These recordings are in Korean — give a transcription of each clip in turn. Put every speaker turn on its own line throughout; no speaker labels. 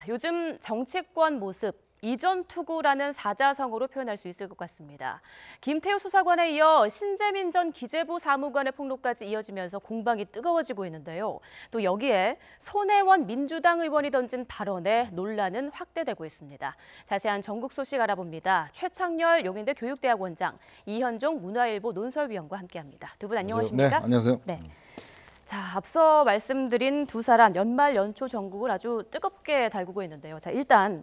요즘 정치권 모습, 이전 투구라는 사자성어로 표현할 수 있을 것 같습니다. 김태우 수사관에 이어 신재민 전 기재부 사무관의 폭로까지 이어지면서 공방이 뜨거워지고 있는데요. 또 여기에 손혜원 민주당 의원이 던진 발언에 논란은 확대되고 있습니다. 자세한 전국 소식 알아봅니다. 최창렬 용인대 교육대학원장, 이현종 문화일보 논설위원과 함께합니다. 두 분 안녕하십니까?
네, 안녕하세요.
네. 자, 앞서 말씀드린 두 사람 연말 연초 전국을 아주 뜨겁게 달구고 있는데요. 자, 일단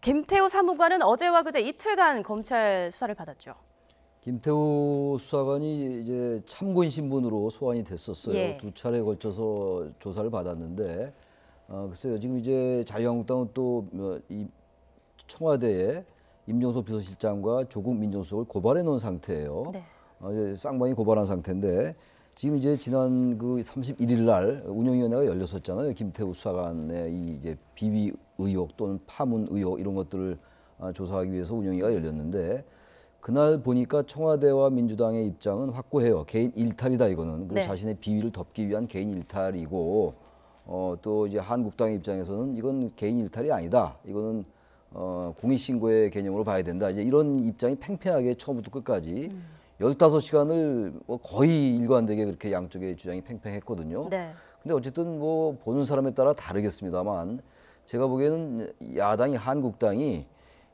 김태우 사무관은 어제와 그제 이틀간 검찰 수사를 받았죠.
김태우 수사관이 이제 참고인 신분으로 소환이 됐었어요.
예.
두 차례에 걸쳐서 조사를 받았는데, 글쎄요, 지금 이제 자유한국당은 또 이 청와대에 임종석 비서실장과 조국 민정수석을 고발해 놓은 상태예요.
네.
이제 쌍방이 고발한 상태인데, 지금 이제 지난 그 31일 날 운영위원회가 열렸었잖아요. 김태우 수사관의 이 이제 비위 의혹 또는 파문 의혹 이런 것들을 조사하기 위해서 운영위가 열렸는데, 그날 보니까 청와대와 민주당의 입장은 확고해요. 개인 일탈이다 이거는. 그리고
네.
자신의 비위를 덮기 위한 개인 일탈이고, 또 이제 한국당의 입장에서는 이건 개인 일탈이 아니다. 이거는 공익신고의 개념으로 봐야 된다. 이제 이런 입장이 팽팽하게 처음부터 끝까지 15시간을 거의 일관되게 그렇게 양쪽의 주장이 팽팽했거든요.
네.
근데 어쨌든 뭐 보는 사람에 따라 다르겠습니다만, 제가 보기에는 야당이 한국당이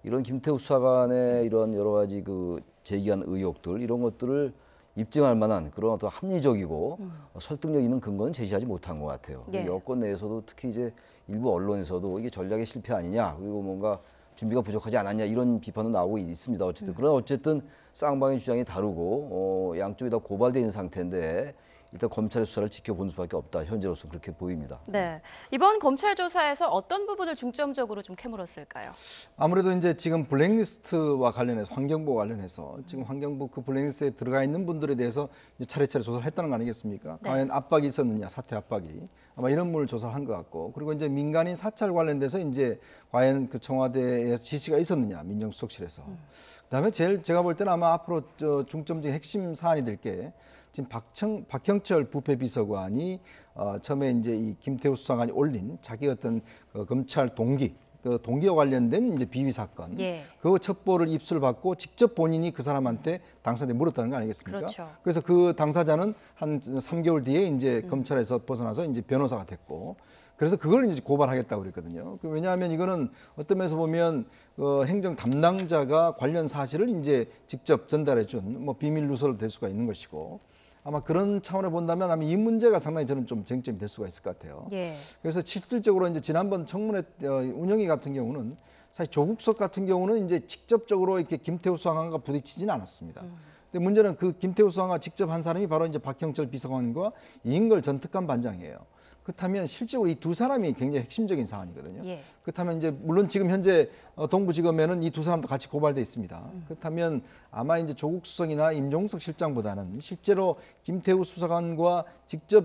이런 김태우 수사관의 이런 여러 가지 그 제기한 의혹들 이런 것들을 입증할 만한 그런 어떤 합리적이고 설득력 있는 근거는 제시하지 못한 것 같아요.
예.
여권 내에서도 특히 이제 일부 언론에서도 이게 전략의 실패 아니냐, 그리고 뭔가 준비가 부족하지 않았냐 이런 비판도 나오고 있습니다. 어쨌든 그러나 어쨌든 쌍방의 주장이 다르고 양쪽이 다 고발돼 있는 상태인데 일단 검찰의 수사를 지켜보는 수밖에 없다. 현재로서 그렇게 보입니다.
네. 이번 검찰 조사에서 어떤 부분을 중점적으로 좀 캐물었을까요?
아무래도 이제 지금 블랙리스트와 관련해서 환경부와 관련해서 지금 환경부 그 블랙리스트에 들어가 있는 분들에 대해서 이제 차례차례 조사를 했다는 거 아니겠습니까?
네.
과연 압박이 있었느냐, 사퇴 압박이 아마 이런 부분을 조사를 한 것 같고, 그리고 이제 민간인 사찰 관련돼서 이제 과연 그 청와대에서 지시가 있었느냐, 민정수석실에서. 그다음에 제가 볼 때는 아마 앞으로 중점적인 핵심 사안이 될 게 지금 박형철 부패비서관이 처음에 이제 이 김태우 수사관이 올린 자기 어떤 그 검찰 동기, 그 동기와 관련된 이제 비위 사건,
예.
그 첩보를 입수를 받고 직접 본인이 그 사람한테 당사자한테 물었다는 거 아니겠습니까?
그렇죠.
그래서 그 당사자는 한 3개월 뒤에 이제 검찰에서 벗어나서 이제 변호사가 됐고, 그래서 그걸 이제 고발하겠다고 그랬거든요. 왜냐하면 이거는 어떤 면에서 보면 행정 담당자가 관련 사실을 이제 직접 전달해준 뭐 비밀 누설로 될 수가 있는 것이고, 아마 그런 차원을 본다면 아마 이 문제가 상당히 저는 좀 쟁점이 될 수가 있을 것 같아요.
예.
그래서 실질적으로 이제 지난번 청문회 운영위 같은 경우는 사실 조국석 같은 경우는 이제 직접적으로 이렇게 김태우 수사관과 부딪히지는 않았습니다. 근데 문제는 그 김태우 수사관과 직접 한 사람이 바로 이제 박형철 비서관과 이인걸 전 특감반장이에요. 그렇다면 실제로 이 두 사람이 굉장히 핵심적인 사안이거든요.
예.
그렇다면 이제 물론 지금 현재 동부지검에는 이 두 사람도 같이 고발돼 있습니다. 그렇다면 아마 이제 조국 수석이나 임종석 실장보다는 실제로 김태우 수사관과 직접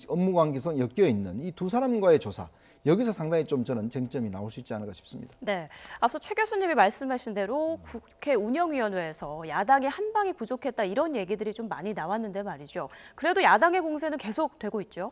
업무 관계성 엮여 있는 이 두 사람과의 조사, 여기서 상당히 좀 저는 쟁점이 나올 수 있지 않을까 싶습니다.
네. 앞서 최 교수님이 말씀하신 대로 국회 운영위원회에서 야당의 한 방이 부족했다 이런 얘기들이 좀 많이 나왔는데 말이죠. 그래도 야당의 공세는 계속 되고 있죠.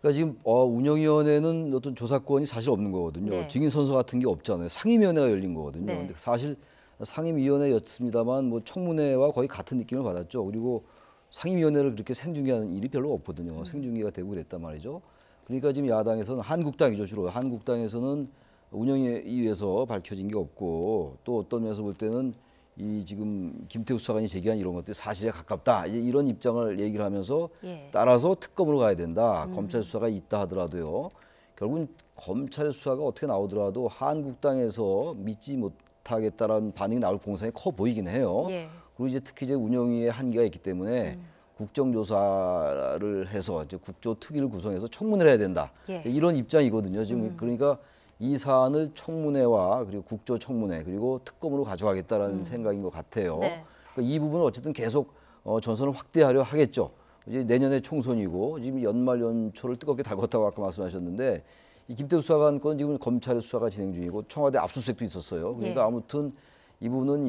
그러니까 지금 운영위원회는 어떤 조사권이 사실 없는 거거든요.
네.
증인 선서 같은 게 없잖아요. 상임위원회가 열린 거거든요.
네.
근데 사실 상임위원회였습니다만 뭐 청문회와 거의 같은 느낌을 받았죠. 그리고 상임위원회를 그렇게 생중계하는 일이 별로 없거든요. 생중계가 되고 그랬단 말이죠. 그러니까 지금 야당에서는 한국당이죠, 주로. 한국당에서는 운영위에서 밝혀진 게 없고, 또 어떤 면에서 볼 때는 이 지금 김태우 수사관이 제기한 이런 것들이 사실에 가깝다, 이제 이런 입장을 얘기를 하면서
예.
따라서 특검으로 가야 된다. 검찰 수사가 있다 하더라도요. 결국은 검찰 수사가 어떻게 나오더라도 한국당에서 믿지 못하겠다라는 반응이 나올 공산이 커 보이긴 해요.
예.
그리고 이제 특히 이제 운영위에 한계가 있기 때문에 국정조사를 해서 이제 국조특위를 구성해서 청문회를 해야 된다.
예.
이런 입장이거든요. 지금 그러니까 이 사안을 청문회와 그리고 국조청문회 그리고 특검으로 가져가겠다라는 생각인 것 같아요.
네.
그러니까 이 부분은 어쨌든 계속 전선을 확대하려 하겠죠. 이제 내년에 총선이고 지금 연말 연초를 뜨겁게 달궜다고 아까 말씀하셨는데, 이 김태우 수사관 건 지금 검찰의 수사가 진행 중이고 청와대 압수수색도 있었어요. 그러니까
예.
아무튼 이 부분은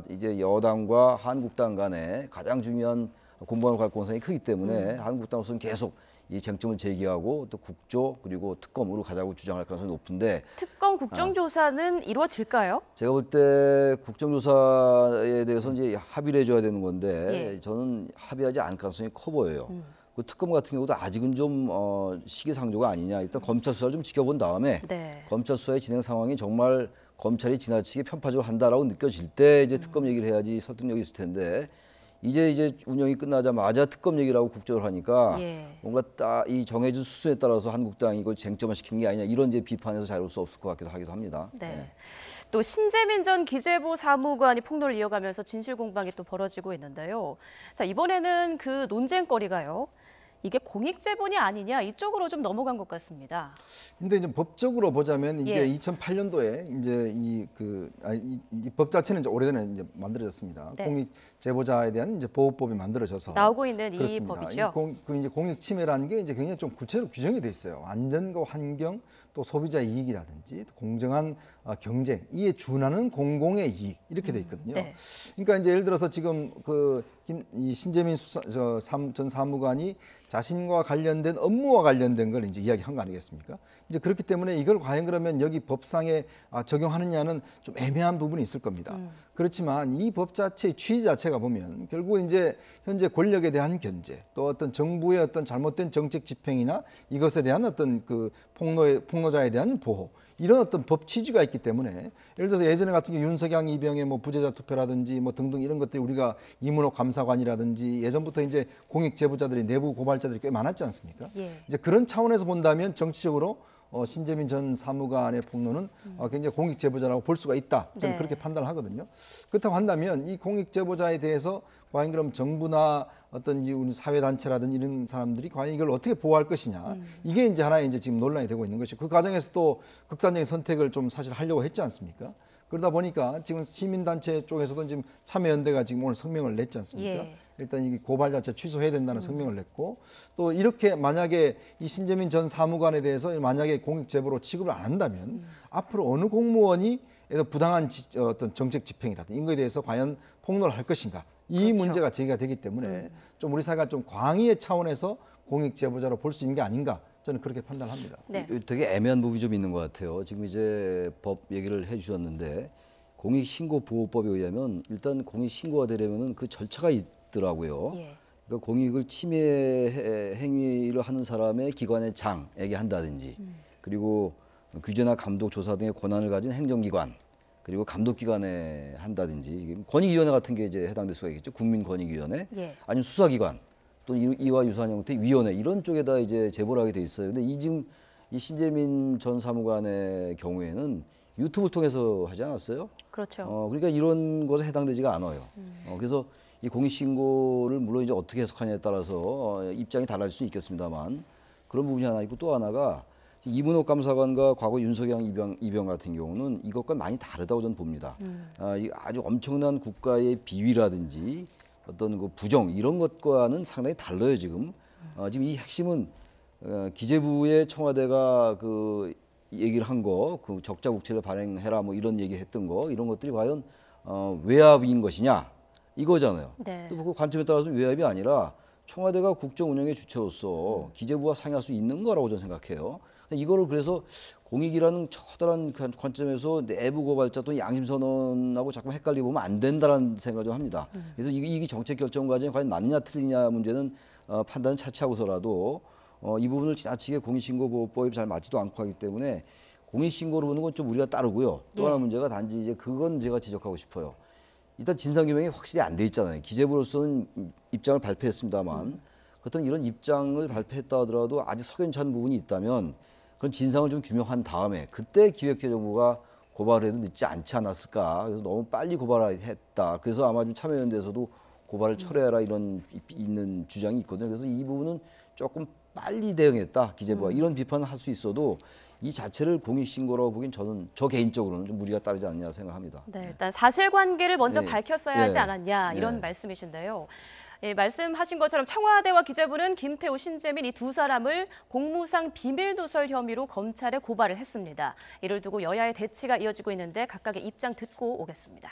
이제 여당과 한국당 간에 가장 중요한 공방을 갈 공산이 크기 때문에 한국당으로서는 계속 이 쟁점을 제기하고 또 국조 그리고 특검으로 가자고 주장할 가능성이 높은데
특검 국정조사는 이루어질까요?
제가 볼 때 국정조사에 대해서 이제 합의를 해줘야 되는 건데
예.
저는 합의하지 않을 가능성이 커 보여요. 그 특검 같은 경우도 아직은 좀 시기상조가 아니냐. 일단 검찰 수사를 좀 지켜본 다음에
네.
검찰 수사의 진행 상황이 정말 검찰이 지나치게 편파적으로 한다라고 느껴질 때 이제 특검 얘기를 해야지 설득력이 있을 텐데 이제 운영이 끝나자마자 특검 얘기라고 국정을 하니까
예.
뭔가 이 정해진 수순에 따라서 한국당이 이걸 쟁점화시키는 게 아니냐 이런 이제 비판에서 자유로울 수 없을 것 같기도 하기도 합니다.
네. 또 신재민 전 기재부 사무관이 폭로를 이어가면서 진실 공방이 또 벌어지고 있는데요. 자, 이번에는 그 논쟁거리가요. 이게 공익제보냐 아니냐 이쪽으로 좀 넘어간 것 같습니다.
근데 이제 법적으로 보자면 이게
예.
2008년도에 이제 이 법 자체는 이제 오래전에 이제 만들어졌습니다.
네.
공익 제보자에 대한 이제 보호법이 만들어져서
나오고 있는 이
그렇습니다.
법이죠.
이제 공익 침해라는 게 이제 굉장히 좀 구체적으로 규정이 돼 있어요. 안전과 환경 또 소비자 이익이라든지 또 공정한 경쟁 이에 준하는 공공의 이익 이렇게 돼 있거든요.
네.
그러니까 이제 예를 들어서 지금 이 신재민 전 사무관이 자신과 관련된 업무와 관련된 걸 이제 이야기한 거 아니겠습니까? 이제 그렇기 때문에 이걸 과연 그러면 여기 법상에 적용하느냐는 좀 애매한 부분이 있을 겁니다. 그렇지만 이 법 자체의 취지 자체가 보면 결국 이제 현재 권력에 대한 견제 또 어떤 정부의 어떤 잘못된 정책 집행이나 이것에 대한 어떤 그 폭로자에 대한 보호 이런 어떤 법 취지가 있기 때문에 예를 들어서 예전에 같은 경우 윤석열 이병의 뭐 부재자 투표라든지 뭐 등등 이런 것들이 우리가 이문호 감사관이라든지 예전부터 이제 공익 제보자들이 내부 고발자들이 꽤 많았지 않습니까?
예.
이제 그런 차원에서 본다면 정치적으로 신재민 전 사무관의 폭로는 굉장히 공익 제보자라고 볼 수가 있다. 저는
네.
그렇게 판단을 하거든요. 그렇다고 한다면 이 공익 제보자에 대해서 과연 그럼 정부나 어떤 우리 사회 단체라든지 이런 사람들이 과연 이걸 어떻게 보호할 것이냐. 이게 이제 하나의 이제 지금 논란이 되고 있는 것이 그 과정에서 또 극단적인 선택을 좀 사실 하려고 했지 않습니까? 그러다 보니까 지금 시민단체 쪽에서도 지금 참여연대가 지금 오늘 성명을 냈지 않습니까?
예.
일단 이 고발 자체 취소해야 된다는 성명을 냈고 또 이렇게 만약에 이 신재민 전 사무관에 대해서 만약에 공익 제보로 취급을 안 한다면 앞으로 어느 공무원이 부당한 어떤 정책 집행이라든지 이런 거에 대해서 과연 폭로를 할 것인가 이
그렇죠.
문제가 제기가 되기 때문에 좀 우리 사회가 좀 광의의 차원에서 공익 제보자로 볼 수 있는 게 아닌가 저는 그렇게 판단합니다.
네.
되게 애매한 부분이 좀 있는 것 같아요. 지금 이제 법 얘기를 해주셨는데 공익신고보호법에 의하면 일단 공익신고가 되려면은 그 절차가 있더라고요.
예.
그러니까 공익을 침해 행위를 하는 사람의 기관의 장에게 한다든지 그리고 규제나 감독 조사 등의 권한을 가진 행정기관 그리고 감독기관에 한다든지 권익위원회 같은 게 이제 해당될 수가 있겠죠. 국민권익위원회
예.
아니면 수사기관 또 이와 유사한 형태의 위원회 이런 쪽에다 이제 제보를 하게 돼 있어요. 근데 지금 이 신재민 전 사무관의 경우에는 유튜브를 통해서 하지 않았어요?
그렇죠.
그러니까 이런 것에 해당되지가 않아요. 그래서 이 공익신고를 물론 이제 어떻게 해석하냐에 따라서 입장이 달라질 수 있겠습니다만 그런 부분이 하나 있고 또 하나가 이문호 감사관과 과거 윤석열 이병 같은 경우는 이것과 많이 다르다고 저는 봅니다. 아주 엄청난 국가의 비위라든지 어떤 그 부정 이런 것과는 상당히 달라요 지금. 지금 이 핵심은 기재부의 청와대가 그 얘기를 한 거, 그 적자 국채를 발행해라 뭐 이런 얘기했던 거 이런 것들이 과연 외압인 것이냐 이거잖아요.
네.
또 그 관점에 따라서 외압이 아니라 청와대가 국정 운영의 주체로서 기재부와 상의할 수 있는 거라고 저는 생각해요. 이거를 그래서 공익이라는 커다란 관점에서 내부 고발자 또는 양심선언하고 자꾸 헷갈리게 보면 안 된다는 생각을 좀 합니다. 그래서 이게 정책 결정 과정이 과연 맞느냐 틀리냐 문제는 판단은 차치하고서라도 이 부분을 지나치게 공익신고보호법이 잘 맞지도 않고 하기 때문에 공익신고를 보는 건 좀 우리가 따르고요. 또 하나 문제가 단지 이제 그건 제가 지적하고 싶어요. 일단 진상규명이 확실히 안 돼 있잖아요. 기재부로서는 입장을 발표했습니다만 그렇다면 이런 입장을 발표했다 하더라도 아직 석연치 않은 부분이 있다면 그런 진상을 좀 규명한 다음에 그때 기획재정부가 고발을 해도 늦지 않지 않았을까. 그래서 너무 빨리 고발을 했다. 그래서 아마 좀 참여연대에서도 고발을 철회하라 이런 있는 주장이 있거든요. 그래서 이 부분은 조금 빨리 대응했다. 기재부가 이런 비판을 할 수 있어도 이 자체를 공익신고라고 보기엔 저 개인적으로는 좀 무리가 따르지 않느냐 생각합니다.
네, 일단 사실관계를 먼저
네.
밝혔어야 하지
네.
않았냐 이런
네.
말씀이신데요. 예, 말씀하신 것처럼 청와대와 기재부는 김태우, 신재민 이 두 사람을 공무상 비밀누설 혐의로 검찰에 고발을 했습니다. 이를 두고 여야의 대치가 이어지고 있는데 각각의 입장 듣고 오겠습니다.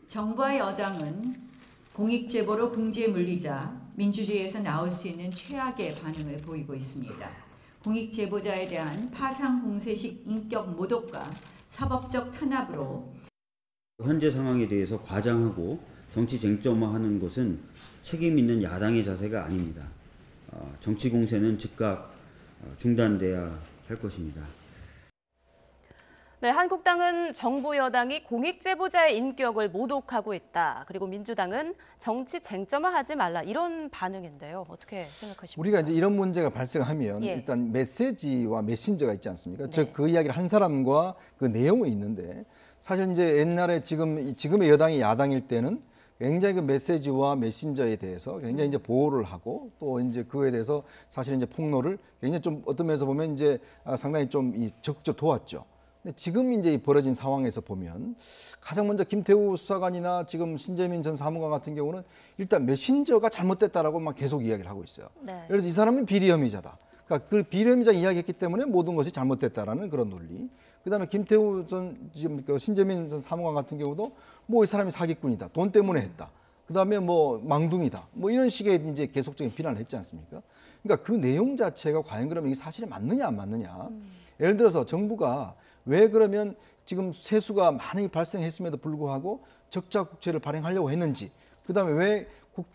정부와 여당은 공익제보로 궁지에 물리자 민주주의에서 나올 수 있는 최악의 반응을 보이고 있습니다. 공익제보자에 대한 파상 공세식 인격 모독과 사법적 탄압으로
현재 상황에 대해서 과장하고 정치 쟁점화하는 것은 책임 있는 야당의 자세가 아닙니다. 정치 공세는 즉각 중단돼야 할 것입니다.
네, 한국당은 정부 여당이 공익제보자의 인격을 모독하고 있다. 그리고 민주당은 정치 쟁점화하지 말라. 이런 반응인데요. 어떻게 생각하십니까?
우리가 이제 이런 문제가 발생하면
예.
일단 메시지와 메신저가 있지 않습니까?
네.
즉 그 이야기를 한 사람과 그 내용이 있는데 사실 이제 옛날에 지금의 여당이 야당일 때는 굉장히 그 메시지와 메신저에 대해서 굉장히 이제 보호를 하고 또 이제 그에 대해서 사실 이제 폭로를 굉장히 좀 어떤 면에서 보면 이제 상당히 좀 적극적으로 도왔죠. 근데 지금 이제 벌어진 상황에서 보면 가장 먼저 김태우 수사관이나 지금 신재민 전 사무관 같은 경우는 일단 메신저가 잘못됐다라고 막 계속 이야기를 하고 있어요.
네.
그래서 이 사람은 비리 혐의자다. 그러니까 그 비리 혐의자 이야기했기 때문에 모든 것이 잘못됐다라는 그런 논리. 그다음에 김태우 지금 그 신재민 전 사무관 같은 경우도 뭐 이 사람이 사기꾼이다. 돈 때문에 했다. 그다음에 뭐 망둥이다. 뭐 이런 식의 이제 계속적인 비난을 했지 않습니까? 그러니까 그 내용 자체가 과연 그러면 이게 사실이 맞느냐 안 맞느냐. 예를 들어서 정부가 왜 그러면 지금 세수가 많이 발생했음에도 불구하고 적자 국채를 발행하려고 했는지, 그다음에 왜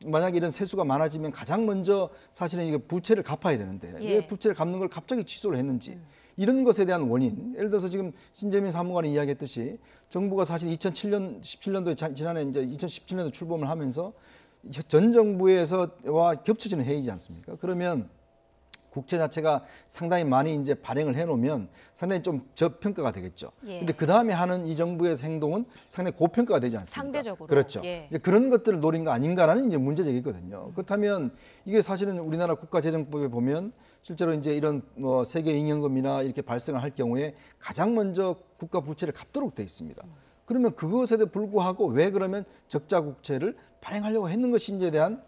만약에 이런 세수가 많아지면 가장 먼저 사실은 이게 부채를 갚아야 되는데
예.
왜 부채를 갚는 걸 갑자기 취소를 했는지 이런 것에 대한 원인. 예를 들어서 지금 신재민 사무관이 이야기했듯이 정부가 사실 17년도에 지난해 이제 2017년도 출범을 하면서 전 정부에서와 겹쳐지는 회의지 않습니까? 그러면 국채 자체가 상당히 많이 이제 발행을 해놓으면 상당히 좀 저평가가 되겠죠.
예.
근데 그 다음에 하는 이 정부의 행동은 상당히 고평가가 되지 않습니까?
상대적으로.
그렇죠.
예.
이제 그런 것들을 노린 거 아닌가라는 이제 문제제기거든요. 그렇다면 이게 사실은 우리나라 국가재정법에 보면 실제로 이제 이런 뭐 세계 잉여금이나 이렇게 발생을 할 경우에 가장 먼저 국가 부채를 갚도록 돼 있습니다. 그러면 그것에도 불구하고 왜 그러면 적자 국채를 발행하려고 했는 것인지에 대한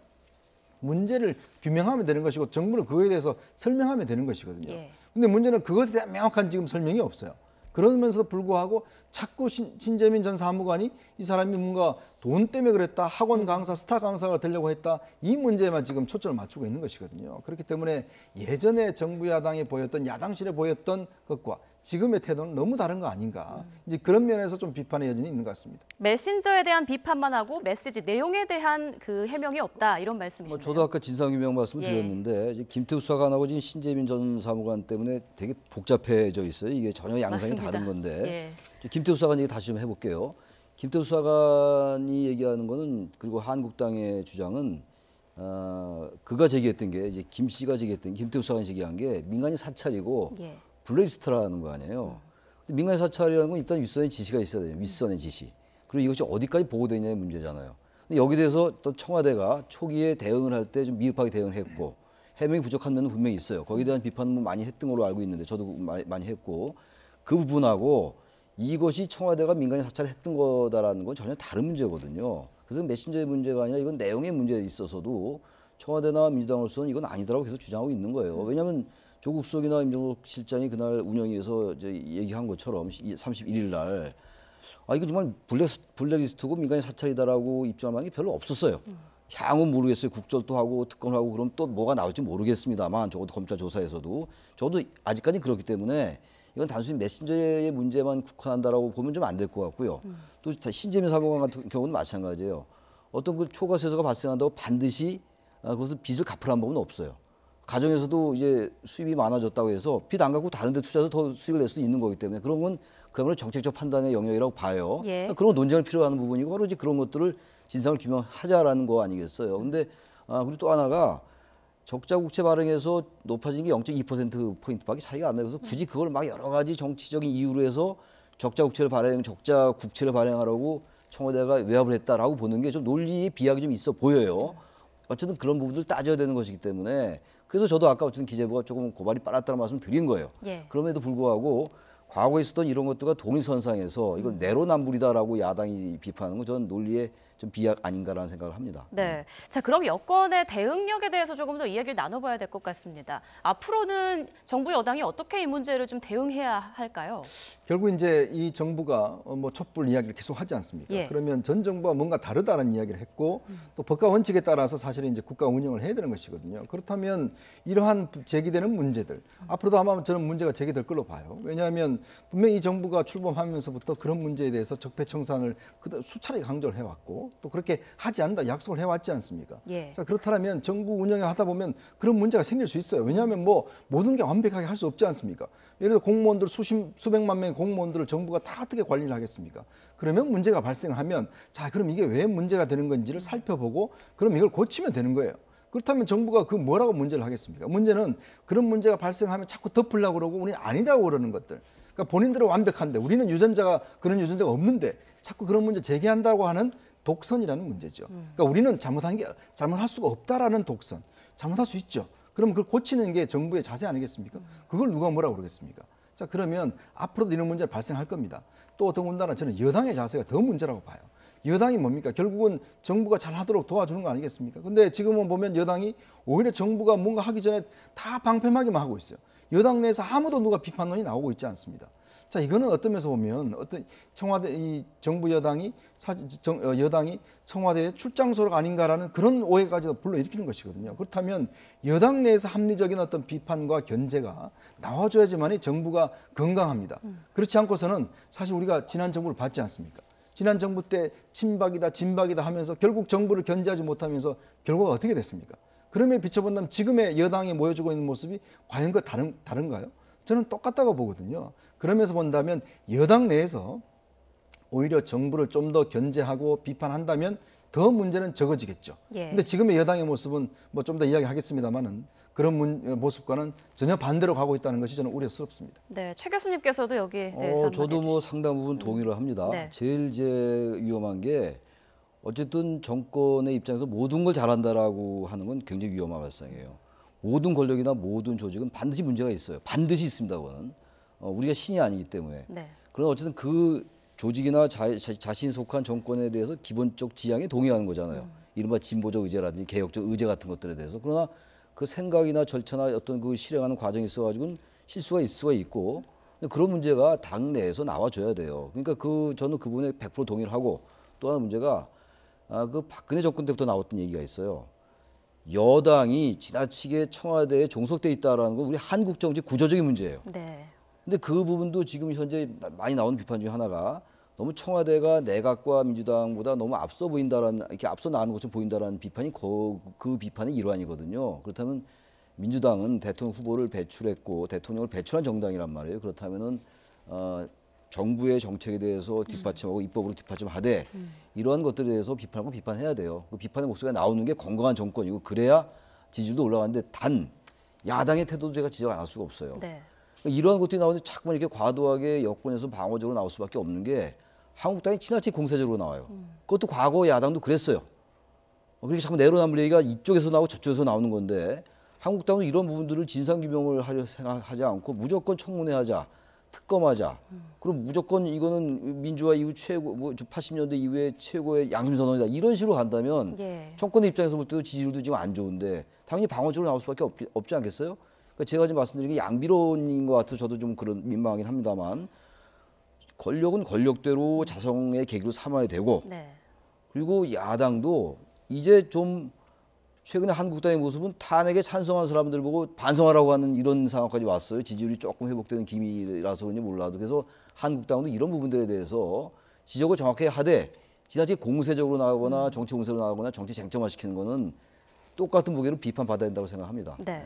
문제를 규명하면 되는 것이고 정부는 그거에 대해서 설명하면 되는 것이거든요.
예.
근데 문제는 그것에 대한 명확한 지금 설명이 없어요. 그러면서 불구하고 자꾸 신재민 전 사무관이 이 사람이 뭔가 돈 때문에 그랬다, 학원 강사, 스타 강사가 되려고 했다, 이 문제만 지금 초점을 맞추고 있는 것이거든요. 그렇기 때문에 예전에 정부 야당이 보였던, 야당실에 보였던 것과 지금의 태도는 너무 다른 거 아닌가. 이제 그런 면에서 좀 비판의 여진이 있는 것 같습니다.
메신저에 대한 비판만 하고 메시지 내용에 대한 그 해명이 없다. 이런 말씀이시네요.
저도 아까 진상규명 말씀을
예.
드렸는데 이제 김태우 수사관하고 지금 신재민 전 사무관 때문에 되게 복잡해져 있어요. 이게 전혀 양상이
맞습니다.
다른 건데
예.
김태우 수사관 얘기 다시 좀 해볼게요. 김태우 수사관이 얘기하는 거는 그리고 한국당의 주장은 그가 제기했던 게 이제 김 씨가 제기했던 김태우 수사관이 제기한 게 민간인 사찰이고
예.
블랙리스트라는 거 아니에요. 근데 민간인 사찰이라는 건 일단 윗선의 지시가 있어야 돼요. 윗선의 지시. 그리고 이것이 어디까지 보고되냐의 문제잖아요. 근데 여기 대해서 또 청와대가 초기에 대응을 할 때 좀 미흡하게 대응을 했고 해명이 부족한 면은 분명히 있어요. 거기에 대한 비판은 많이 했던 걸로 알고 있는데 저도 많이 했고 그 부분하고 이것이 청와대가 민간인 사찰을 했던 거다라는 건 전혀 다른 문제거든요. 그래서 메신저의 문제가 아니라 이건 내용의 문제에 있어서도 청와대나 민주당으로서는 이건 아니다라고 계속 주장하고 있는 거예요. 왜냐하면 조국 수석이나 임종석 실장이 그날 운영위에서 이제 얘기한 것처럼 31일 날 이거 정말 블랙리스트고 민간인 사찰이다라고 입증할 만한 게 별로 없었어요. 향은 모르겠어요. 국조도 하고 특검을 하고 그럼 또 뭐가 나올지 모르겠습니다만 적어도 검찰 조사에서도 저도 아직까지 그렇기 때문에 이건 단순히 메신저의 문제만 국한한다라고 보면 좀 안 될 것 같고요. 또 신재민 사무관 같은 경우는 마찬가지예요. 어떤 그 초과세수가 발생한다고 반드시 그것을 빚을 갚으라는 법은 없어요. 가정에서도 이제 수입이 많아졌다고 해서 빚 안 갚고 다른 데 투자해서 더 수익을 낼 수 있는 거기 때문에 그런 건 그야말로 정책적 판단의 영역이라고 봐요.
예.
그런 논쟁을 필요한 부분이고 바로 이제 그런 것들을 진상을 규명하자라는 거 아니겠어요. 근데 그리고 또 하나가 적자 국채 발행에서 높아진 게 0.2%포인트밖에 차이가 안 나요. 그래서 굳이 그걸 막 여러 가지 정치적인 이유로 해서 적자 국채를 발행하라고 청와대가 외압을 했다라고 보는 게 좀 논리의 비약이 좀 있어 보여요. 어쨌든 그런 부분들 따져야 되는 것이기 때문에 그래서 저도 아까 어쨌든 기재부가 조금 고발이 빨랐다는 말씀 드린 거예요.
예.
그럼에도 불구하고 과거에 있었던 이런 것들과 동일선상에서 이건 내로남불이다라고 야당이 비판하는 건 저는 논리에 좀 비약 아닌가라는 생각을 합니다.
네. 자, 그럼 여권의 대응력에 대해서 조금 더 이야기를 나눠봐야 될 것 같습니다. 앞으로는 정부 여당이 어떻게 이 문제를 좀 대응해야 할까요?
결국 이제 이 정부가 뭐 촛불 이야기를 계속 하지 않습니까?
예.
그러면 전 정부가 뭔가 다르다는 이야기를 했고 또 법과 원칙에 따라서 사실은 이제 국가 운영을 해야 되는 것이거든요. 그렇다면 이러한 제기되는 문제들 앞으로도 아마 저는 문제가 제기될 걸로 봐요. 왜냐하면 분명히 이 정부가 출범하면서부터 그런 문제에 대해서 적폐청산을 수차례 강조를 해왔고 또 그렇게 하지 않는다 약속을 해왔지 않습니까?
예.
자, 그렇다면 정부 운영을 하다 보면 그런 문제가 생길 수 있어요. 왜냐하면 뭐 모든 게 완벽하게 할 수 없지 않습니까? 예를 들어 공무원들 수백만 명의 공무원들을 정부가 다 어떻게 관리를 하겠습니까? 그러면 문제가 발생하면 자, 그럼 이게 왜 문제가 되는 건지를 살펴보고 그럼 이걸 고치면 되는 거예요. 그렇다면 정부가 그 뭐라고 문제를 하겠습니까? 문제는 그런 문제가 발생하면 자꾸 덮으려고 그러고 우리는 아니다고 그러는 것들. 그러니까 본인들은 완벽한데 우리는 그런 유전자가 없는데 자꾸 그런 문제 제기한다고 하는 독선이라는 문제죠. 그러니까 우리는 잘못할 수가 없다라는 독선. 잘못할 수 있죠. 그럼 그걸 고치는 게 정부의 자세 아니겠습니까? 그걸 누가 뭐라고 그러겠습니까? 자, 그러면 앞으로도 이런 문제가 발생할 겁니다. 또 더군다나 저는 여당의 자세가 더 문제라고 봐요. 여당이 뭡니까? 결국은 정부가 잘하도록 도와주는 거 아니겠습니까? 근데 지금은 보면 여당이 오히려 정부가 뭔가 하기 전에 다 방패막이만 하고 있어요. 여당 내에서 아무도 누가 비판론이 나오고 있지 않습니다. 자, 이거는 어떤 면에서 보면 어떤 청와대 이 정부 여당이 여당이 청와대의 출장소가 아닌가라는 그런 오해까지도 불러일으키는 것이거든요. 그렇다면 여당 내에서 합리적인 어떤 비판과 견제가 나와줘야지만이 정부가 건강합니다. 그렇지 않고서는 사실 우리가 지난 정부를 봤지 않습니까? 지난 정부 때 친박이다 진박이다 하면서 결국 정부를 견제하지 못하면서 결과가 어떻게 됐습니까? 그러면 비춰본다면 지금의 여당이 보여주고 있는 모습이 과연 그 다른가요? 저는 똑같다고 보거든요. 그러면서 본다면 여당 내에서 오히려 정부를 좀 더 견제하고 비판한다면 더 문제는 적어지겠죠. 그런데
예.
지금의 여당의 모습은 뭐 좀 더 이야기하겠습니다만은 그런 모습과는 전혀 반대로 가고 있다는 것이 저는 우려스럽습니다.
네, 최 교수님께서도 여기에 대해서 한마디
저도 뭐
해주시죠.
상당 부분 동의를 합니다.
네.
제일 위험한 게 어쨌든 정권의 입장에서 모든 걸 잘한다라고 하는 건 굉장히 위험한 발상이에요. 모든 권력이나 모든 조직은 반드시 문제가 있어요. 반드시 있습니다. 그거는 우리가 신이 아니기 때문에.
네.
그러나 어쨌든 그 조직이나 자신이 속한 정권에 대해서 기본적 지향에 동의하는 거잖아요. 이른바 진보적 의제라든지 개혁적 의제 같은 것들에 대해서. 그러나 그 생각이나 절차나 어떤 그 실행하는 과정이 있어가지고는 실수가 있을 수가 있고 그런 문제가 당 내에서 나와줘야 돼요. 그러니까 저는 그 부분에 100% 동의를 하고 또 하나 문제가 그 박근혜 정권 때부터 나왔던 얘기가 있어요. 여당이 지나치게 청와대에 종속돼 있다라는 건 우리 한국 정치 구조적인 문제예요.
네.
근데 그 부분도 지금 현재 많이 나오는 비판 중에 하나가 너무 청와대가 내각과 민주당보다 너무 앞서 보인다라는 이렇게 앞서 나가는 것처럼 보인다라는 비판이 그 비판의 일환이거든요. 그렇다면 민주당은 대통령 후보를 배출했고 대통령을 배출한 정당이란 말이에요. 그렇다면은 정부의 정책에 대해서 뒷받침하고 입법으로 뒷받침하되 이러한 것들에 대해서 비판하고 비판해야 돼요. 그 비판의 목소리가 나오는 게 건강한 정권이고 그래야 지지율도 올라가는데 단 야당의 태도도 제가 지적 안 할 수가 없어요.
네.
이러한 것들이 나오는데 자꾸만 이렇게 과도하게 여권에서 방어적으로 나올 수밖에 없는 게 한국당이 지나치게 공세적으로 나와요. 그것도 과거 야당도 그랬어요. 그렇게 자꾸 내로남불 얘기가 이쪽에서 나오고 저쪽에서 나오는 건데 한국당은 이런 부분들을 진상규명을 하려 생각하지 않고 무조건 청문회 하자. 특검하자. 그럼 무조건 이거는 민주화 이후 최고, 80년대 이후에 최고의 양심 선언이다. 이런 식으로 간다면
예.
정권의 입장에서 볼 때도 지지율도 지금 안 좋은데 당연히 방어적으로 나올 수밖에 없지 않겠어요? 그러니까 제가 지금 말씀드린 게 양비론인 것 같아서 저도 좀 그런 민망하긴 합니다만 권력은 권력대로 자성의 계기로 삼아야 되고
네.
그리고 야당도 이제 좀 최근에 한국당의 모습은 탄핵에 찬성한 사람들 보고 반성하라고 하는 이런 상황까지 왔어요. 지지율이 조금 회복되는 기미라서 그런지 몰라도. 그래서 한국당도 이런 부분들에 대해서 지적을 정확하게 하되 지나치게 공세적으로 나가거나 정치 공세로 나가거나 정치 쟁점화시키는 거는 똑같은 무게로 비판받아야 된다고 생각합니다.
네.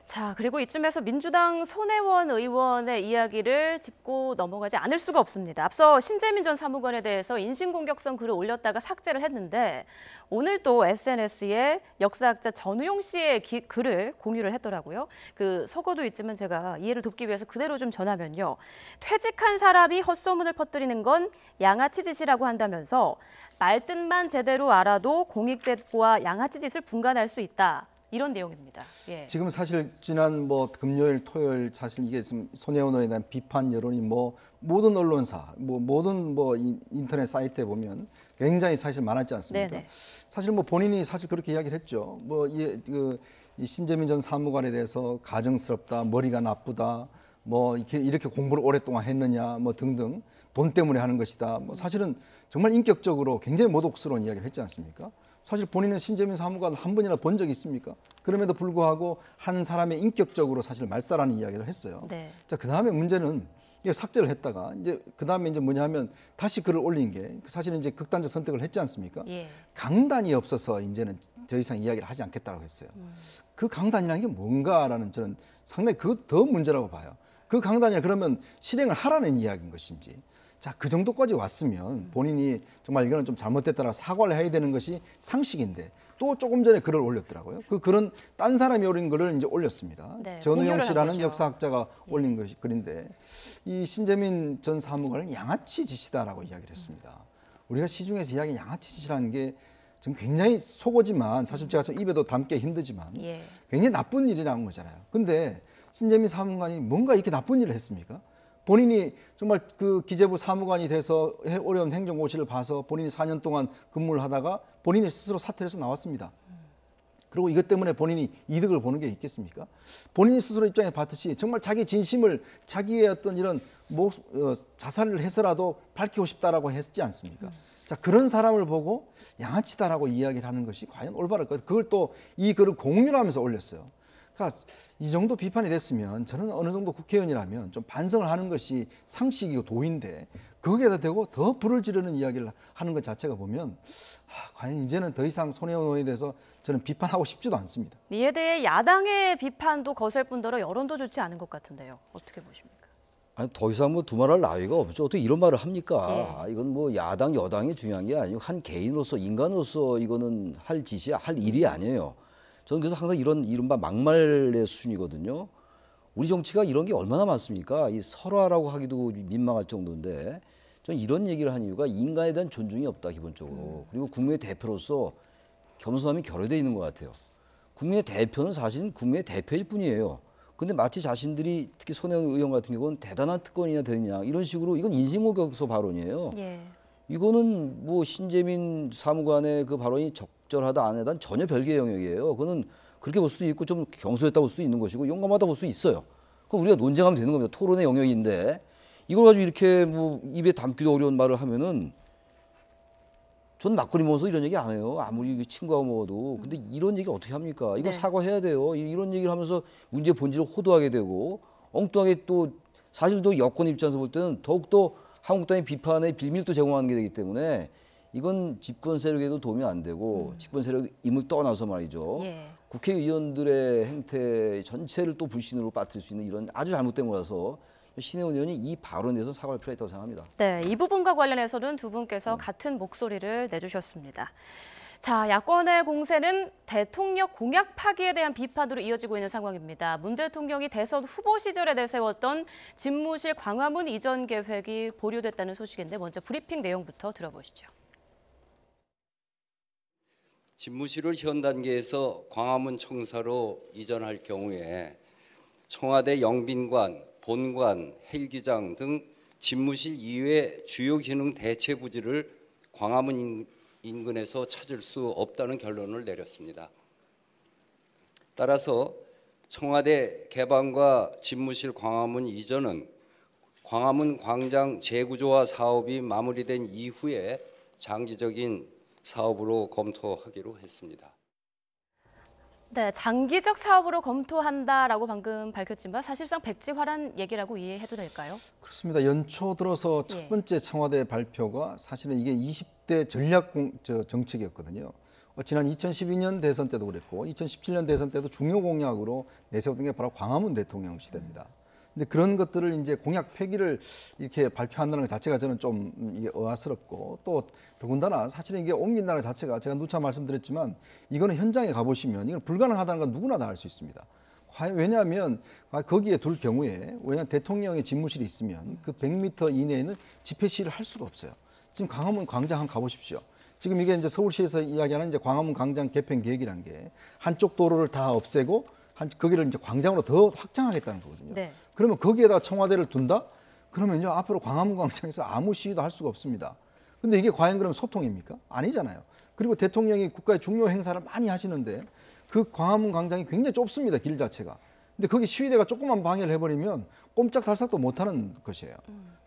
자, 그리고 이쯤에서 민주당 손혜원 의원의 이야기를 짚고 넘어가지 않을 수가 없습니다. 앞서 신재민 전 사무관에 대해서 인신공격성 글을 올렸다가 삭제를 했는데 오늘 또 SNS에 역사학자 전우용 씨의 글을 공유를 했더라고요. 그 서거도 있지만 제가 이해를 돕기 위해서 그대로 좀 전하면요. 퇴직한 사람이 헛소문을 퍼뜨리는 건 양아치 짓이라고 한다면서 말뜻만 제대로 알아도 공익제보와 양아치 짓을 분간할 수 있다. 이런 내용입니다. 예.
지금 사실 지난 뭐 금요일, 토요일 사실 이게 지금 손혜원 의원에 대한 비판 여론이 뭐 모든 언론사, 뭐 모든 뭐 인터넷 사이트에 보면 굉장히 사실 많았지 않습니까?
네네.
사실 뭐 본인이 사실 그렇게 이야기를 했죠. 뭐 이 신재민 전 사무관에 대해서 가증스럽다, 머리가 나쁘다, 뭐 이렇게 공부를 오랫동안 했느냐, 뭐 등등 돈 때문에 하는 것이다. 뭐 사실은 정말 인격적으로 굉장히 모독스러운 이야기를 했지 않습니까? 사실 본인은 신재민 사무관 한 번이나 본 적이 있습니까? 그럼에도 불구하고 한 사람의 인격적으로 사실 말살하는 이야기를 했어요.
네.
자, 그 다음에 문제는 이게 삭제를 했다가 이제 그 다음에 이제 뭐냐면 다시 글을 올린 게 사실은 이제 극단적 선택을 했지 않습니까?
예.
강단이 없어서 이제는 더 이상 이야기를 하지 않겠다고 했어요. 그 강단이라는 게 뭔가라는 저는 상당히 그거 더 문제라고 봐요. 그 강단이 그러면 실행을 하라는 이야기인 것인지. 자, 그 정도까지 왔으면 본인이 정말 이거는 좀 잘못됐다라고 사과를 해야 되는 것이 상식인데 또 조금 전에 글을 올렸더라고요. 그 글은 딴 사람이 올린 글을 이제 올렸습니다.
네,
전우영
공유를 한
씨라는
거죠.
역사학자가 올린 것이 글인데 이 신재민 전 사무관을 양아치 짓이다라고 이야기를 했습니다. 우리가 시중에서 이야기 양아치 짓이라는 게 지금 굉장히 속어지만 사실 제가 좀 입에도 담기 힘들지만
예.
굉장히 나쁜 일이라는 거잖아요. 근데 신재민 사무관이 뭔가 이렇게 나쁜 일을 했습니까? 본인이 정말 그 기재부 사무관이 돼서 어려운 행정고시를 봐서 본인이 4년 동안 근무를 하다가 본인이 스스로 사퇴해서 나왔습니다. 그리고 이것 때문에 본인이 이득을 보는 게 있겠습니까? 본인이 스스로 입장에 봤듯이 정말 자기 진심을 자기의 어떤 이런 자살을 해서라도 밝히고 싶다라고 했지 않습니까? 자, 그런 사람을 보고 양아치다라고 이야기를 하는 것이 과연 올바를까요? 그걸 또 이 글을 공유를 하면서 올렸어요. 그러니까 이 정도 비판이 됐으면 저는 어느 정도 국회의원이라면 좀 반성을 하는 것이 상식이고 도인데 거기에다 대고 더 불을 지르는 이야기를 하는 것 자체가 보면 과연 이제는 더 이상 손혜원 의원에 대해서 저는 비판하고 싶지도 않습니다.
이에 대해 야당의 비판도 거셀 뿐더러 여론도 좋지 않은 것 같은데요. 어떻게 보십니까?
아니, 더 이상 뭐 두말할 나위가 없죠. 어떻게 이런 말을 합니까? 이건 뭐 야당, 여당이 중요한 게 아니고 한 개인으로서, 인간으로서 이거는 할 짓이야, 할 일이 아니에요. 저는 그래서 항상 이런 이른바 막말의 수준이거든요. 우리 정치가 이런 게 얼마나 많습니까? 이 설화라고 하기도 민망할 정도인데 저는 이런 얘기를 한 이유가 인간에 대한 존중이 없다, 기본적으로. 그리고 국민의 대표로서 겸손함이 결여되어 있는 것 같아요. 국민의 대표는 사실은 국민의 대표일 뿐이에요. 근데 마치 자신들이 특히 손혜원 의원 같은 경우는 대단한 특권이나 되느냐 이런 식으로 이건 인신공격서 발언이에요.
예.
이거는 뭐 신재민 사무관의 그 발언이 적절하다 안 하다는 전혀 별개의 영역이에요. 그거는 그렇게 볼 수도 있고 좀 경솔했다 볼 수도 있는 것이고 용감하다 볼 수 있어요. 그럼 우리가 논쟁하면 되는 겁니다. 토론의 영역인데 이걸 가지고 이렇게 뭐 입에 담기도 어려운 말을 하면은 전 막걸리 먹어서 이런 얘기 안 해요. 아무리 친구하고 먹어도. 근데 이런 얘기 어떻게 합니까? 이거
네.
사과해야 돼요. 이런 얘기를 하면서 문제 본질을 호도하게 되고 엉뚱하게 또 사실 또 여권 입장에서 볼 때는 더욱더 한국당의 비판의 빌밀도 제공하는 게 되기 때문에 이건 집권 세력에도 도움이 안 되고 집권 세력임을 떠나서 말이죠.
예.
국회의원들의 행태 전체를 또 불신으로 빠뜨릴 수 있는 이런 아주 잘못된 거라서 신혜원 의원이 이 발언에 대해서 사과할 필요가 있다고 생각합니다.
네, 이 부분과 관련해서는 두 분께서 같은 목소리를 내주셨습니다. 자, 야권의 공세는 대통령 공약 파기에 대한 비판으로 이어지고 있는 상황입니다. 문 대통령이 대선 후보 시절에 내세웠던 집무실 광화문 이전 계획이 보류됐다는 소식인데 먼저 브리핑 내용부터 들어보시죠.
집무실을 현 단계에서 광화문 청사로 이전할 경우에 청와대 영빈관, 본관, 헬기장 등 집무실 이외 주요 기능 대체 부지를 광화문 인근에서 찾을 수 없다는 결론을 내렸습니다. 따라서 청와대 개방과 집무실 광화문 이전은 광화문 광장 재구조화 사업이 마무리된 이후에 장기적인 사업으로 검토하기로 했습니다.
네, 장기적 사업으로 검토한다라고 방금 밝혔지만 사실상 백지화란 얘기라고 이해해도 될까요?
그렇습니다. 연초 들어서
예.
첫 번째 청와대 발표가 사실은 이게 20대 전략 정책이었거든요. 지난 2012년 대선 때도 그랬고 2017년 대선 때도 중요 공약으로 내세웠던 게 바로 광화문 대통령 시대입니다. 근데 그런 것들을 이제 공약 폐기를 이렇게 발표한다는 것 자체가 저는 좀 이게 의아스럽고 또 더군다나 사실은 이게 옮긴다는 것 자체가 제가 누차 말씀드렸지만 이거는 현장에 가보시면 이건 불가능하다는 건 누구나 다 알 수 있습니다. 왜냐하면 거기에 둘 경우에 왜냐하면 대통령의 집무실이 있으면 그 100m 이내에는 집회 시위를 할 수가 없어요. 지금 광화문 광장 한번 가보십시오. 지금 이게 이제 서울시에서 이야기하는 이제 광화문 광장 개편 계획이란 게 한쪽 도로를 다 없애고 거기를 이제 광장으로 더 확장하겠다는 거거든요.
네.
그러면 거기에다 청와대를 둔다? 그러면요 앞으로 광화문 광장에서 아무 시위도 할 수가 없습니다. 근데 이게 과연 그럼 소통입니까? 아니잖아요. 그리고 대통령이 국가의 중요 행사를 많이 하시는데 그 광화문 광장이 굉장히 좁습니다. 길 자체가. 근데 거기 시위대가 조금만 방해를 해버리면 꼼짝달싹도 못하는 것이에요.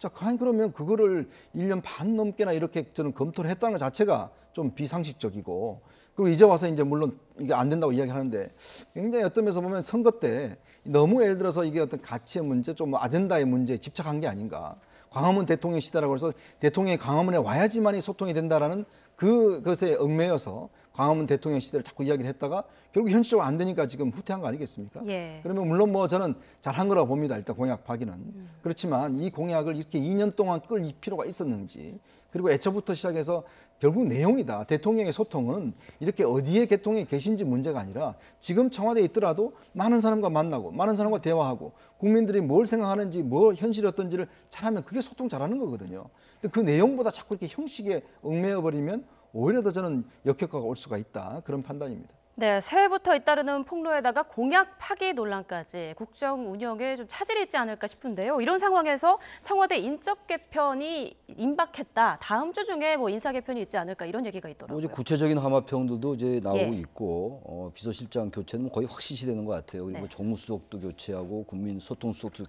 자, 과연 그러면 그거를 1년 반 넘게나 이렇게 저는 검토를 했다는 것 자체가 좀 비상식적이고, 그리고 이제 와서 이제 물론 이게 안 된다고 이야기하는데 굉장히 어떤 면에서 보면 선거 때 너무 예를 들어서 이게 어떤 가치의 문제, 좀 아젠다의 문제에 집착한 게 아닌가. 광화문 대통령 시대라고 해서 대통령이 광화문에 와야지만이 소통이 된다라는 그것에 얽매여서 광화문 대통령 시대를 자꾸 이야기를 했다가 결국 현실적으로 안 되니까 지금 후퇴한 거 아니겠습니까?
예.
그러면 물론 뭐 저는 잘한 거라고 봅니다. 일단 공약 파기는. 그렇지만 이 공약을 이렇게 2년 동안 끌 필요가 있었는지, 그리고 애초부터 시작해서 결국 내용이다. 대통령의 소통은 이렇게 어디에 대통령이 계신지 문제가 아니라 지금 청와대에 있더라도 많은 사람과 만나고 많은 사람과 대화하고 국민들이 뭘 생각하는지 뭐 현실이 어떤지를 잘하면 그게 소통 잘하는 거거든요. 근데 그 내용보다 자꾸 이렇게 형식에 얽매여 버리면 오히려 더 저는 역효과가 올 수가 있다. 그런 판단입니다.
네, 새해부터 잇따르는 폭로에다가 공약 파기 논란까지 국정 운영에 좀 차질이 있지 않을까 싶은데요. 이런 상황에서 청와대 인적 개편이 임박했다. 다음 주 중에 뭐 인사 개편이 있지 않을까 이런 얘기가
뭐
있더라고요.
이제 구체적인 하마평들도 이제 나오고
예.
있고 비서실장 교체는 거의 확실시되는 것 같아요. 그리고
네.
정무수석도 교체하고 국민소통수석도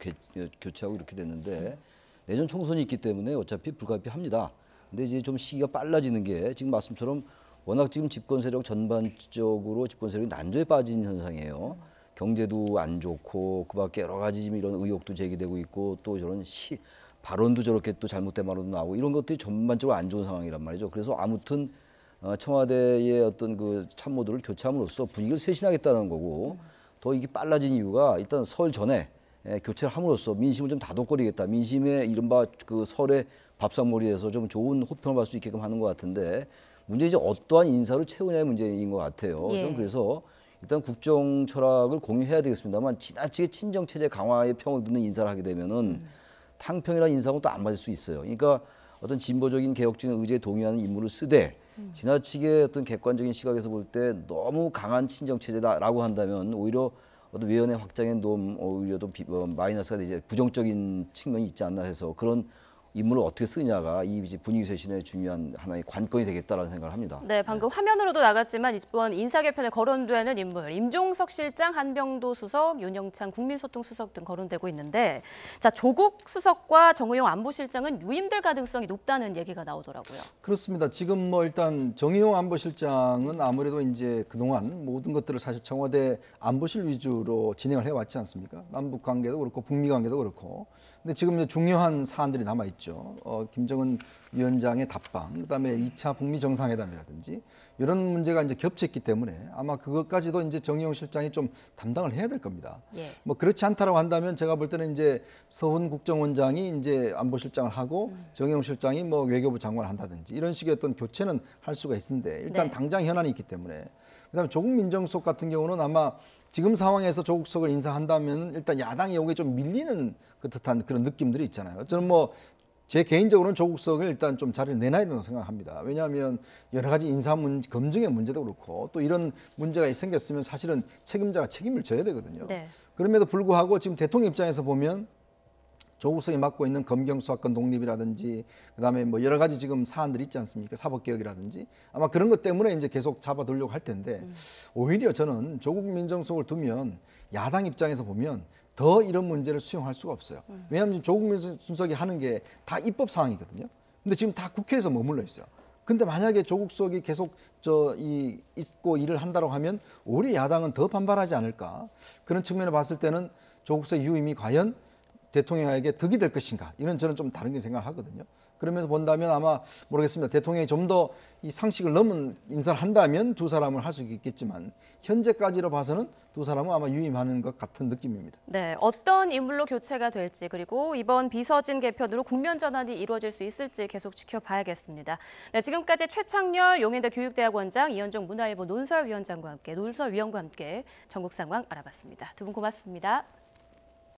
교체하고 이렇게 됐는데 내년 총선이 있기 때문에 어차피 불가피합니다. 근데 이제 좀 시기가 빨라지는 게 지금 말씀처럼 워낙 지금 집권 세력 전반적으로 집권 세력이 난조에 빠진 현상이에요. 경제도 안 좋고 그밖에 여러 가지 지금 이런 의혹도 제기되고 있고 또 저런 발언도 저렇게 또 잘못된 발언도 나오고 이런 것들이 전반적으로 안 좋은 상황이란 말이죠. 그래서 아무튼 청와대의 어떤 그 참모들을 교체함으로써 분위기를 쇄신하겠다는 거고 더 이게 빨라진 이유가 일단 설 전에 교체를 함으로써 민심을 좀 다독거리겠다. 민심의 이른바 그 설의 밥상머리에서 좀 좋은 호평을 받을 수 있게끔 하는 것 같은데 문제 이제 어떠한 인사로 채우냐의 문제인 것 같아요.
예.
저는 그래서 일단 국정 철학을 공유해야 되겠습니다만 지나치게 친정 체제 강화의 평을 듣는 인사를 하게 되면은 탕평이라는 인사하고 또 안 맞을 수 있어요. 그러니까 어떤 진보적인 개혁적인 의지에 동의하는 인물을 쓰되 지나치게 어떤 객관적인 시각에서 볼 때 너무 강한 친정 체제다라고 한다면 오히려 어떤 외연의 확장에 오히려 더 마이너스가 되지 부정적인 측면이 있지 않나 해서 그런 인물을 어떻게 쓰냐가 이 분위기 쇄신의 중요한 하나의 관건이 되겠다라는 생각을 합니다.
네, 방금 화면으로도 나갔지만 이번 인사 개편에 거론되는 인물 임종석 실장, 한병도 수석, 윤영찬 국민소통수석 등 거론되고 있는데 자 조국 수석과 정의용 안보실장은 유임될 가능성이 높다는 얘기가 나오더라고요.
그렇습니다. 지금 뭐 일단 정의용 안보실장은 아무래도 이제 그동안 모든 것들을 사실 청와대 안보실 위주로 진행을 해왔지 않습니까? 남북 관계도 그렇고 북미 관계도 그렇고. 근데 지금 이제 중요한 사안들이 남아 있죠. 김정은 위원장의 답방, 그다음에 2차 북미 정상회담이라든지 이런 문제가 이제 겹쳤기 때문에 아마 그것까지도 이제 정의용 실장이 좀 담당을 해야 될 겁니다.
예.
뭐 그렇지 않다라고 한다면 제가 볼 때는 이제 서훈 국정원장이 이제 안보실장을 하고 정의용 실장이 뭐 외교부 장관을 한다든지 이런 식의 어떤 교체는 할 수가 있는데 일단
네.
당장 현안이 있기 때문에 그다음에 조국 민정수석 같은 경우는 아마 지금 상황에서 조국 수석을 인사한다면 일단 야당이 여기에 좀 밀리는 그 듯한 그런 느낌들이 있잖아요. 저는 뭐 제 개인적으로는 조국 수석을 일단 좀 자리를 내놔야 된다고 생각합니다. 왜냐하면 여러 가지 인사 검증의 문제도 그렇고 또 이런 문제가 생겼으면 사실은 책임자가 책임을 져야 되거든요.
네.
그럼에도 불구하고 지금 대통령 입장에서 보면 조국 수석이 맡고 있는 검경 수사권 독립이라든지 그다음에 뭐 여러 가지 지금 사안들이 있지 않습니까? 사법개혁이라든지 아마 그런 것 때문에 이제 계속 잡아두려고 할 텐데 오히려 저는 조국 민정수석을 두면 야당 입장에서 보면 더 이런 문제를 수용할 수가 없어요. 왜냐하면 조국 민정수석이 하는 게 다 입법 사항이거든요. 근데 지금 다 국회에서 머물러 있어요. 근데 만약에 조국 수석이 계속 있고 일을 한다고 하면 오히려 야당은 더 반발하지 않을까? 그런 측면을 봤을 때는 조국 수석의 유임이 과연 대통령에게 득이 될 것인가 이런 저는 좀 다른 게 생각하거든요. 그러면서 본다면 아마 모르겠습니다. 대통령이 좀 더 이 상식을 넘은 인사를 한다면 두 사람을 할 수 있겠지만 현재까지로 봐서는 두 사람은 아마 유임하는 것 같은 느낌입니다.
네, 어떤 인물로 교체가 될지 그리고 이번 비서진 개편으로 국면 전환이 이루어질 수 있을지 계속 지켜봐야겠습니다. 네, 지금까지 최창렬 용인대 교육대학원장, 이현종 문화일보 논설위원과 함께 전국 상황 알아봤습니다. 두 분 고맙습니다.